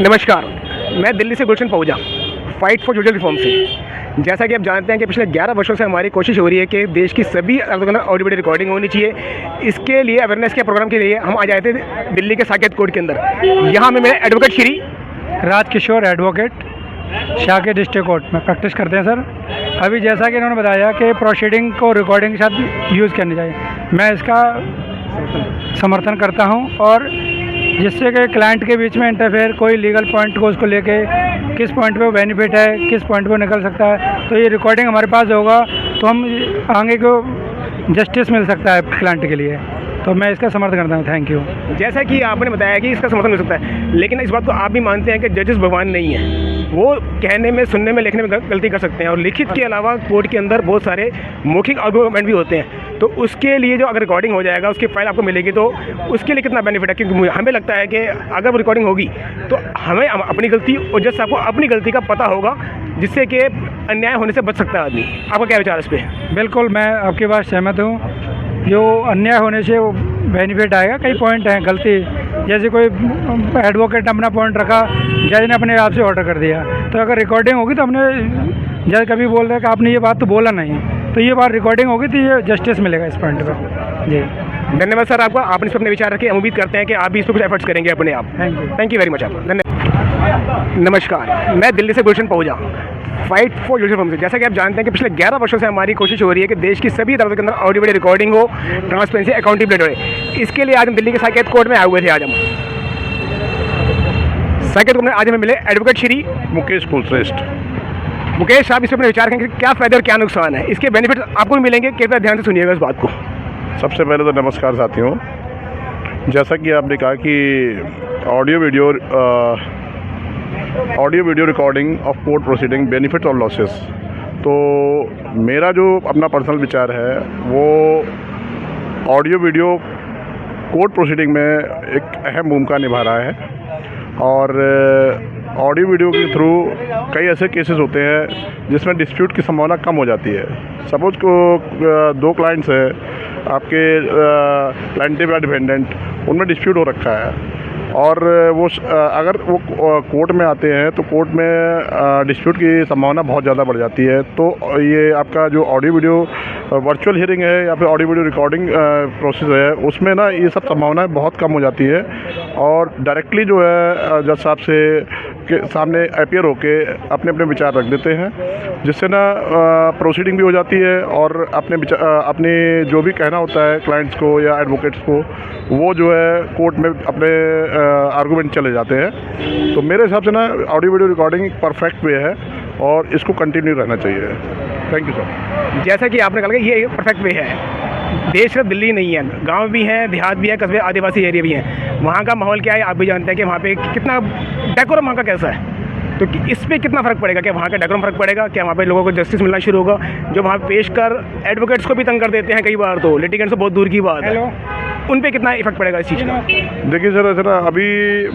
नमस्कार, मैं दिल्ली से गुलशन पहुँचा फाइट फॉर सोशल रिफॉर्म से। जैसा कि आप जानते हैं कि पिछले 11 वर्षों से हमारी कोशिश हो रही है कि देश की सभी ऑडियो वीडियो रिकॉर्डिंग होनी चाहिए। इसके लिए अवेयरनेस के प्रोग्राम के लिए हम आ जाए थे दिल्ली के साकेत कोर्ट के अंदर। यहाँ में मेरे एडवोकेट श्री राजकिशोर एडवोकेट शाके डिस्ट्रिक्ट कोर्ट में प्रैक्टिस करते हैं सर। अभी जैसा कि इन्होंने बताया कि प्रोसीडिंग को रिकॉर्डिंग के साथ यूज़ करनी चाहिए, मैं इसका समर्थन करता हूं। और जिससे कि क्लाइंट के बीच में इंटरफेयर कोई लीगल पॉइंट को उसको लेके किस पॉइंट पे वो बेनिफिट है, किस पॉइंट पे निकल सकता है, तो ये रिकॉर्डिंग हमारे पास होगा तो हम आगे को जस्टिस मिल सकता है क्लाइंट के लिए। तो मैं इसका समर्थन करता हूँ। Thank you. जैसा कि आपने बताया कि इसका समर्थन मिल सकता है, लेकिन इस बात को आप भी मानते हैं कि जजेस भगवान नहीं है। वो कहने में, सुनने में, लिखने में गलती कर सकते हैं और लिखित के अलावा कोर्ट के अंदर बहुत सारे मौखिक आर्गूमेंट भी होते हैं। तो उसके लिए जो अगर रिकॉर्डिंग हो जाएगा, उसकी फाइल आपको मिलेगी, तो उसके लिए कितना बेनिफिट है? क्योंकि हमें लगता है कि अगर वो रिकॉर्डिंग होगी तो हमें अपनी गलती और जज साहब को अपनी गलती का पता होगा, जिससे कि अन्याय होने से बच सकता है आदमी। आपका क्या विचार है इस पर? बिल्कुल, मैं आपकी बात सहमत हूँ। जो अन्याय होने से वो बेनिफिट आएगा। कई पॉइंट हैं गलती, जैसे कोई एडवोकेट अपना पॉइंट रखा, जज ने अपने आप से ऑर्डर कर दिया, तो अगर रिकॉर्डिंग होगी तो हमने जज कभी बोल रहा है कि आपने ये बात तो बोला नहीं, तो ये बात रिकॉर्डिंग होगी तो ये जस्टिस मिलेगा इस पॉइंट पर। जी धन्यवाद सर आपका, आपने इस पर अपने विचार रखे। हम उम्मीद करते हैं कि आप भी इस पर कुछ एफर्ट्स करेंगे अपने आप। थैंक यू वेरी मच आपका। धन्यवाद। नमस्कार, मैं दिल्ली से गुलशन पहुँचा फाइट फॉर सोशल रिफॉर्म से। जैसा कि आप जानते हैं कि पिछले 11 वर्षों से हमारी कोशिश हो रही है कि देश की सभी अदालतों के अंदर ऑडियो वीडियो रिकॉर्डिंग हो, ट्रांसपेरेंसी, अकाउंटेबिलिटी हो। इसके लिए आज हम दिल्ली के साकेत कोर्ट में आए हुए थे। आज हम साकेत कोर्ट में आज हमें मिले एडवोकेट श्री मुकेश कुलश्रेष्ठ। मुकेश, आप इस पर अपने विचार करेंगे कि क्या फ़ायदा और क्या नुकसान है? इसके बेनिफिट आपको भी मिलेंगे, कृपया ध्यान से सुनिएगा इस बात को। सबसे पहले तो नमस्कार साथियों। जैसा कि आपने कहा कि audio video recording of court proceeding benefit और लॉसेस, तो मेरा जो अपना पर्सनल विचार है वो ऑडियो वीडियो कोर्ट प्रोसीडिंग में एक अहम भूमिका निभा रहा है। और ऑडियो वीडियो के थ्रू कई ऐसे केसेस होते हैं जिसमें डिस्प्यूट की संभावना कम हो जाती है। सपोज को 2 क्लाइंट्स हैं, आपके प्लांटिव या डिफेंडेंट, उनमें डिस्प्यूट हो रखा है और वो अगर वो कोर्ट में आते हैं तो कोर्ट में डिस्प्यूट की संभावना बहुत ज़्यादा बढ़ जाती है। तो ये आपका जो ऑडियो वीडियो वर्चुअल हियरिंग है या फिर ऑडियो वीडियो रिकॉर्डिंग प्रोसेस है, उसमें ना ये सब संभावनाएं बहुत कम हो जाती है और डायरेक्टली जो है जज साहब से के सामने अपीयर होके अपने अपने विचार रख देते हैं, जिससे ना प्रोसीडिंग भी हो जाती है और अपने जो भी कहना होता है क्लाइंट्स को या एडवोकेट्स को, वो जो है कोर्ट में अपने आर्गूमेंट चले जाते हैं। तो मेरे हिसाब से ना ऑडियो वीडियो रिकॉर्डिंग एक परफेक्ट वे है और इसको कंटिन्यू रहना चाहिए। Thank you sir. जैसा कि आपने कहा कि ये परफेक्ट वे है। देश सिर्फ दिल्ली नहीं है, गांव भी हैं, देहात भी है, कस्बे, आदिवासी एरिया भी हैं। वहाँ का माहौल क्या है आप भी जानते हैं कि वहाँ पे कितना डेकोरम वहाँ का कैसा है। तो इस पर कितना फ़र्क पड़ेगा? क्या वहाँ का डेकोरम फ़र्क पड़ेगा? क्या वहाँ पे लोगों को जस्टिस मिलना शुरू होगा? जो वहाँ पेश कर एडवोकेट्स को भी तंग कर देते हैं कई बार, तो लिटिगेंट्स तो बहुत दूर की बात है, उन पे कितना इफेक्ट पड़ेगा इस चीज़ का? देखिए सर, ऐसा ना अभी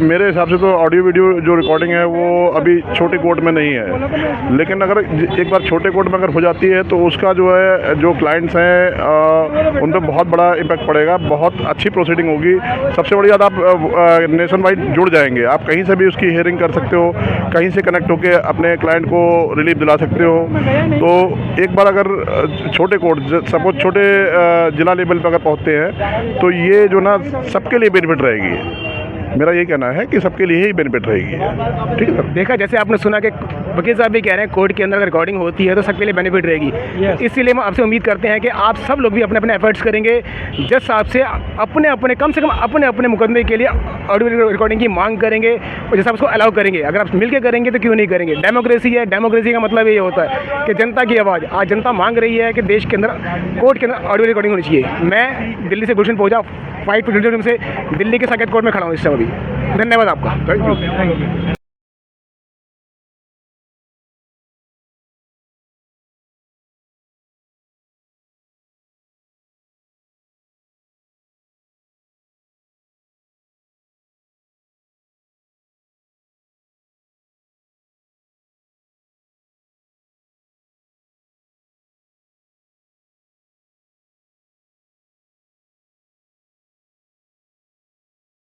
मेरे हिसाब से तो ऑडियो वीडियो जो रिकॉर्डिंग है वो अभी छोटे कोर्ट में नहीं है, लेकिन अगर एक बार छोटे कोर्ट में अगर हो जाती है तो उसका जो है जो क्लाइंट्स हैं उन पर बहुत बड़ा इम्पैक्ट पड़ेगा। बहुत अच्छी प्रोसीडिंग होगी। सबसे बड़ी बात, आप नेशन वाइड जुड़ जाएंगे, आप कहीं से भी उसकी हियरिंग कर सकते हो, कहीं से कनेक्ट होकर अपने क्लाइंट को रिलीफ दिला सकते हो। तो एक बार अगर छोटे कोर्ट, सपोज छोटे जिला लेवल पर अगर पहुँचते हैं तो ये जो ना सबके लिए बेनिफिट रहेगी। मेरा ये कहना है कि सबके लिए ही बेनिफिट रहेगी। ठीक है सर। देखा, जैसे आपने सुना कि वकील साहब भी कह रहे हैं कोर्ट के अंदर अगर रिकॉर्डिंग होती है तो सबके लिए बेनिफिट रहेगी। इसीलिए हम आपसे उम्मीद करते हैं कि आप सब लोग भी अपने अपने एफर्ट्स करेंगे, जज साहब से अपने अपने कम से कम अपने अपने मुकदमे के लिए ऑडियो रिकॉर्डिंग की मांग करेंगे और जज साहब उसको अलाउ करेंगे। अगर आप मिलकर करेंगे तो क्यों नहीं करेंगे? डेमोक्रेसी है, डेमोक्रेसी का मतलब ये होता है कि जनता की आवाज़। आज जनता मांग रही है कि देश के अंदर कोर्ट के अंदर ऑडियो रिकॉर्डिंग होनी चाहिए। मैं दिल्ली से गुलशन पहुँचा फाइट फॉर सोशल रिफॉर्म से दिल्ली के साकेत कोर्ट में खड़ा हूँ इस समय भी। धन्यवाद आपका। Thank you.